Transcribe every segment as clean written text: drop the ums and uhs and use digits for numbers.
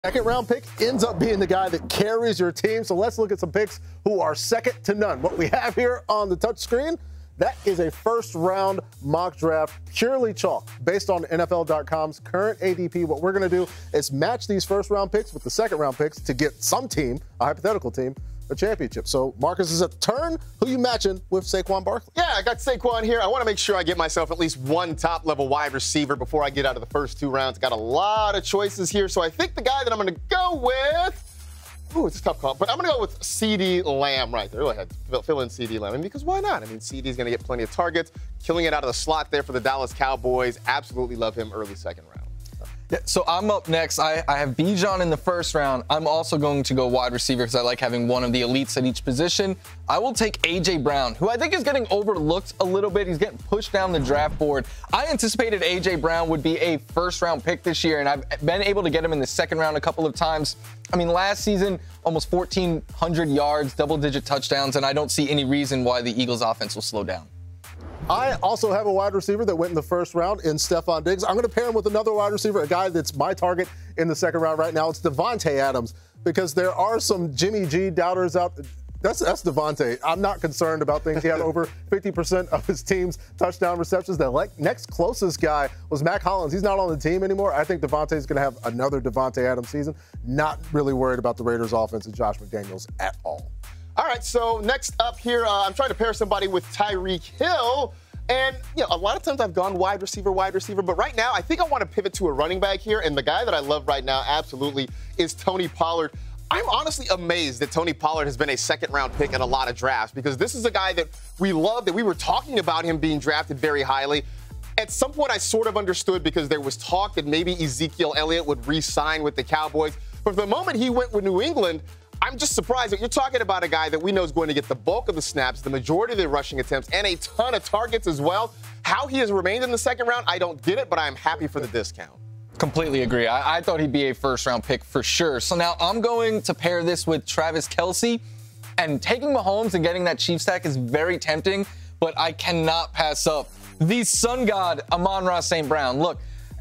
Second round pick ends up being the guy that carries your team. So let's look at some picks who are second to none. What we have here on the touch screen, that is a first round mock draft, purely chalk, based on NFL.com's current ADP. What we're going to do is match these first round picks with the second round picks to get some team, a hypothetical team, a championship. So Marcus is at the turn. Who you matching with Saquon Barkley? Yeah, I got Saquon here. I want to make sure I get myself at least one top-level wide receiver before I get out of the first two rounds. Got a lot of choices here, so I think the guy that I'm going to go with, it's a tough call, but I'm going to go with CeeDee Lamb right there. Go ahead, fill in CeeDee Lamb. And because why not? I mean, CeeDee's going to get plenty of targets, killing it out of the slot there for the Dallas Cowboys. Absolutely love him early second round. Yeah, so I'm up next. I have Bijan in the first round. I'm also going to go wide receiver because I like having one of the elites at each position. I will take A.J. Brown, who I think is getting overlooked a little bit. He's getting pushed down the draft board. I anticipated A.J. Brown would be a first-round pick this year, and I've been able to get him in the second round a couple of times. I mean, last season, almost 1,400 yards, double-digit touchdowns, and I don't see any reason why the Eagles' offense will slow down. I also have a wide receiver that went in the first round in Stephon Diggs. I'm going to pair him with another wide receiver, a guy that's my target in the second round right now. It's Davante Adams, because there are some Jimmy G doubters out there. That's Davante. I'm not concerned about things. He had over 50% of his team's touchdown receptions. The next closest guy was Mac Hollins. He's not on the team anymore. I think Davante is going to have another Davante Adams season. Not really worried about the Raiders' offense and Josh McDaniels at all. All right, so next up here, I'm trying to pair somebody with Tyreek Hill. And, you know, a lot of times I've gone wide receiver, but right now I think I want to pivot to a running back here. And the guy that I love right now, absolutely, is Tony Pollard. I'm honestly amazed that Tony Pollard has been a second-round pick in a lot of drafts, because this is a guy that we love, that we were talking about him being drafted very highly. At some point, I sort of understood, because there was talk that maybe Ezekiel Elliott would re-sign with the Cowboys. But the moment he went with New England, I'm just surprised that you're talking about a guy that we know is going to get the bulk of the snaps, the majority of the rushing attempts, and a ton of targets as well. How he has remained in the second round, I don't get it, but I'm happy for the discount. Completely agree. I thought he'd be a first-round pick for sure. So now I'm going to pair this with Travis Kelce, and taking Mahomes and getting that Chiefs stack is very tempting, but I cannot pass up the sun god, Amon-Ra St. Brown. Look,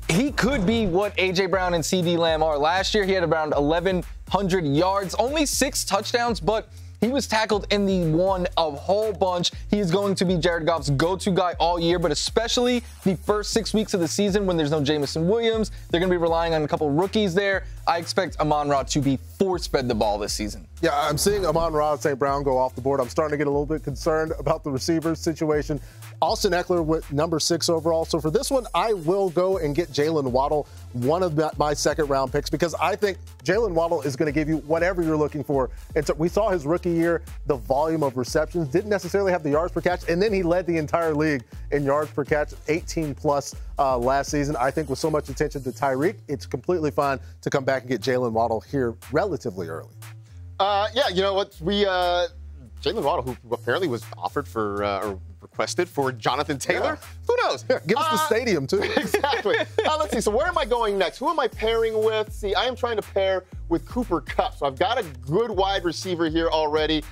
he could be what A.J. Brown and CeeDee Lamb are. Last year, he had around 1,100 yards, only 6 touchdowns, but he was tackled in the one a whole bunch. He is going to be Jared Goff's go-to guy all year, but especially the first 6 weeks of the season when there's no Jameson Williams. They're going to be relying on a couple rookies there. I expect Amon-Ra to be force-fed the ball this season. Yeah, I'm seeing Amon-Ra St. Brown go off the board. I'm starting to get a little bit concerned about the receivers situation. Austin Eckler with number 6 overall. So for this one, I will go and get Jalen Waddle, one of my second-round picks, because I think Jalen Waddle is going to give you whatever you're looking for. And so we saw his rookie year, the volume of receptions, didn't necessarily have the yards per catch, and then he led the entire league in yards per catch, 18-plus last season. I think with so much attention to Tyreek, it's completely fine to come back and get Jalen Waddle here relatively early. Yeah, you know what? Jalen Waddle, who apparently was offered for or requested for Jonathan Taylor. Yeah. Who knows? Yeah, give us the stadium, too. Exactly. Let's see. So where am I going next? Who am I pairing with? See, I am trying to pair with Cooper Kupp. So I've got a good wide receiver here already.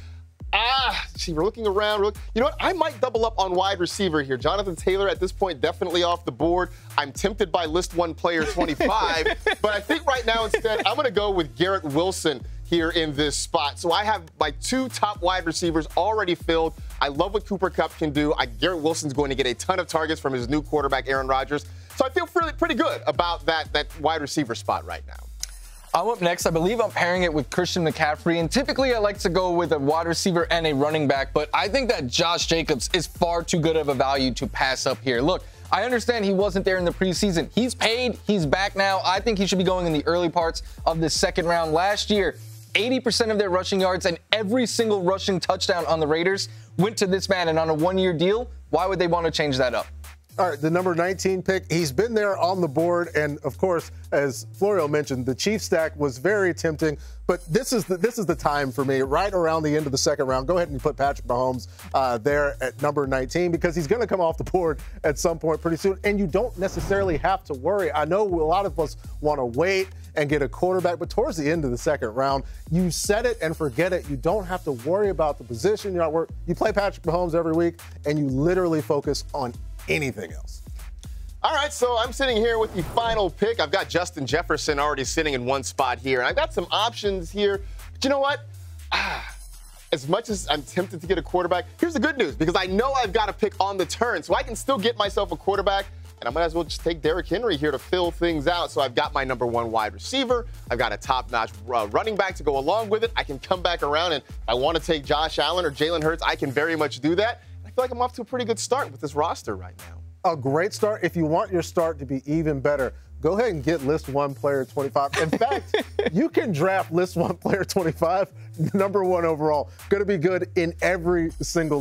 See, we're looking around. You know what? I might double up on wide receiver here. Jonathan Taylor at this point definitely off the board. I'm tempted by list one player 25, but I think right now instead I'm going to go with Garrett Wilson here in this spot. So I have my 2 top wide receivers already filled. I love what Cooper Kupp can do. Garrett Wilson's going to get a ton of targets from his new quarterback, Aaron Rodgers. So I feel pretty good about that wide receiver spot right now. I'm up next. I believe I'm pairing it with Christian McCaffrey, and typically I like to go with a wide receiver and a running back, but I think that Josh Jacobs is far too good of a value to pass up here. Look, I understand he wasn't there in the preseason. He's paid. He's back now. I think he should be going in the early parts of the second round. Last year, 80% of their rushing yards and every single rushing touchdown on the Raiders went to this man, and on a one-year deal, why would they want to change that up? All right, the number 19 pick, he's been there on the board, and of course, as Florio mentioned, the Chiefs stack was very tempting, but this is the time for me, right around the end of the second round. Go ahead and put Patrick Mahomes there at number 19, because he's going to come off the board at some point pretty soon, and you don't necessarily have to worry. I know a lot of us want to wait and get a quarterback, but towards the end of the second round, you set it and forget it. You don't have to worry about the position. You play Patrick Mahomes every week, and you literally focus on anything else. All right, so I'm sitting here with the final pick. I've got Justin Jefferson already sitting in one spot here. And I've got some options here. But you know what? As much as I'm tempted to get a quarterback, here's the good news, because I know I've got a pick on the turn, so I can still get myself a quarterback. And I might as well just take Derrick Henry here to fill things out. So I've got my number 1 wide receiver. I've got a top-notch running back to go along with it. I can come back around, and if I want to take Josh Allen or Jalen Hurts, I can very much do that. I feel like I'm off to a pretty good start with this roster right now. A great start. If you want your start to be even better, go ahead and get List 1 Player 25. In fact, you can draft List 1 Player 25, number 1 overall. Going to be good in every single